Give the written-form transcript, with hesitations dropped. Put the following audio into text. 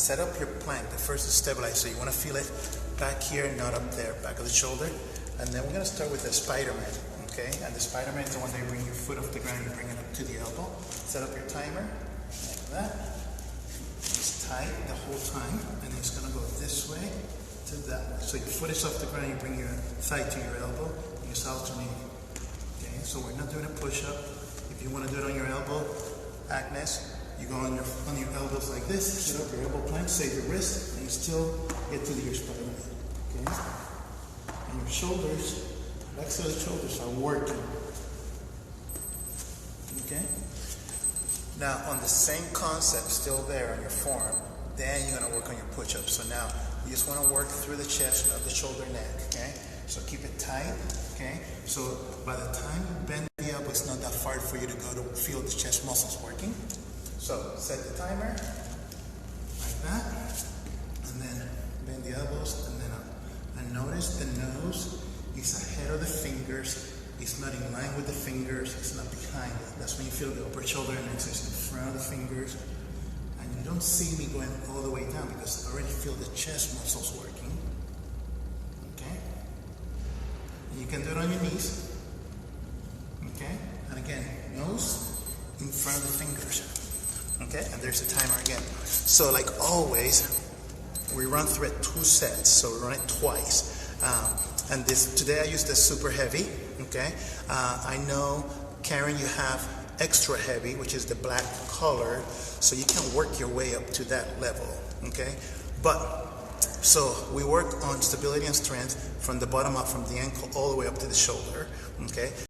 set up your plank. The first is stabilize, so you want to feel it back here, not up there, back of the shoulder. And then we're going to start with the Spider-Man, okay? And the Spider-Man is the one that you bring your foot off the ground, you bring it up to the elbow. Set up your timer, like that. It's tight the whole time, and it's going to go this way to that way. So your foot is off the ground, you bring your thigh to your elbow, and you alternate. Okay, so we're not doing a push-up. If you want to do it on your elbow, Agnes, you go on your elbows like this, set up your elbow plank, save your wrist, and you still get to your Spider-Man. Okay? And your shoulders, back side of the shoulders are working. Okay? Now, on the same concept, still there on your form, then you're going to work on your push-ups. So now, you just want to work through the chest, not the shoulder, neck. Okay? So keep it tight. Okay? So by the time you bend the elbow, it's not that far for you to go to feel the chest muscles working. So set the timer like that, and then bend the elbows and then up. And notice the nose is ahead of the fingers. It's not in line with the fingers. It's not behind it. That's when you feel the upper shoulder and it's in front of the fingers. And you don't see me going all the way down because I already feel the chest muscles working. Okay? And you can do it on your knees. Okay? And again, nose in front of the fingers. Okay, and there's the timer again. So like always, we run through it 2 sets, so we run it twice. And today I used the super heavy, okay? I know, Karen, you have extra heavy, which is the black color, so you can work your way up to that level, okay? So we work on stability and strength from the bottom up, from the ankle all the way up to the shoulder, okay?